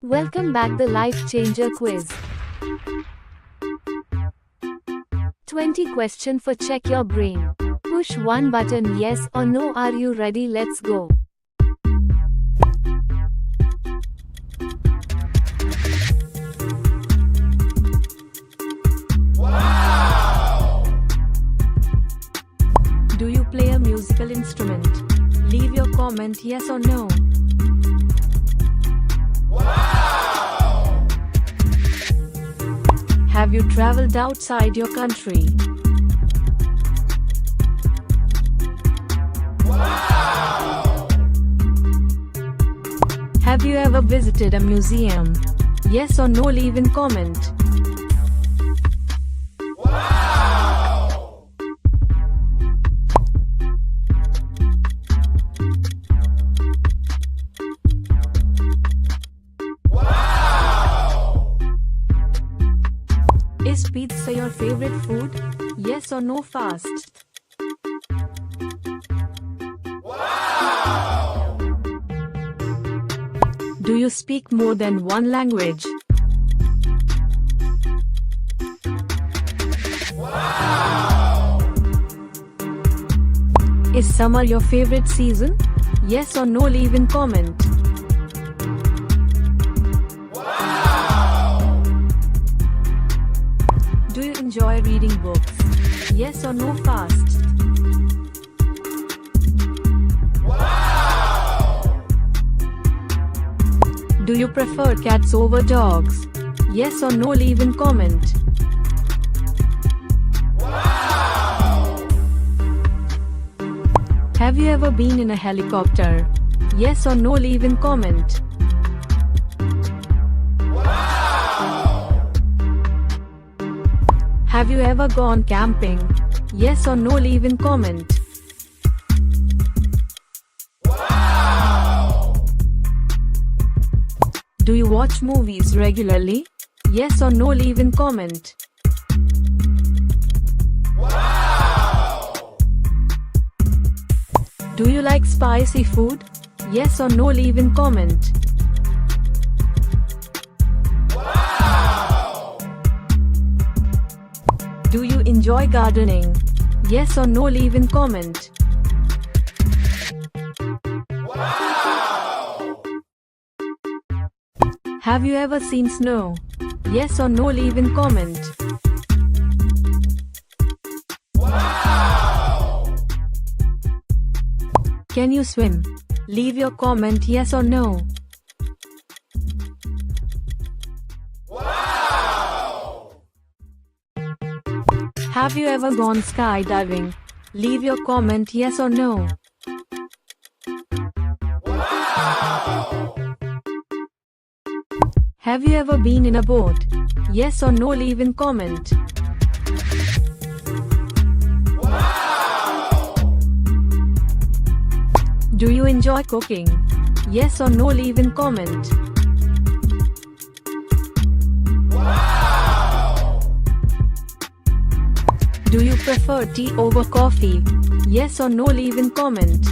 Welcome back the Life Changer quiz. 20 question for check your brain. Push one button yes or no. Are you ready? Let's go. Wow! Do you play a musical instrument? Leave your comment yes or no. Wow! Have you traveled outside your country? Wow! Have you ever visited a museum? Yes or no, leave in comment. Wow! Wow! Is pizza your favorite food? Yes or no, fast. Wow! Do you speak more than one language? Wow! Is summer your favorite season? Yes or no, leave in comment. Wow! Do you enjoy reading books? Yes or no, fast. Wow! Do you prefer cats over dogs? Yes or no, leave in comment. Wow! Have you ever been in a helicopter? Yes or no, leave in comment. Wow! Have you ever gone camping? Yes or no, leave in comment. Wow! Do you watch movies regularly? Yes or no, leave in comment. Wow! Do you like spicy food? Yes or no, leave in comment. Wow! Do you enjoy gardening? Yes or no, leave in comment. Wow! Have you ever seen snow? Yes or no, leave in comment. Wow! Can you swim? Leave your comment yes or no. Wow! Have you ever gone skydiving? Leave your comment yes or no. Wow! Have you ever been in a boat? Yes or no, leave in comment. Wow! Do you enjoy cooking? Yes or no, leave in comment. Wow! Do you prefer tea over coffee? Yes or no, leave in comment.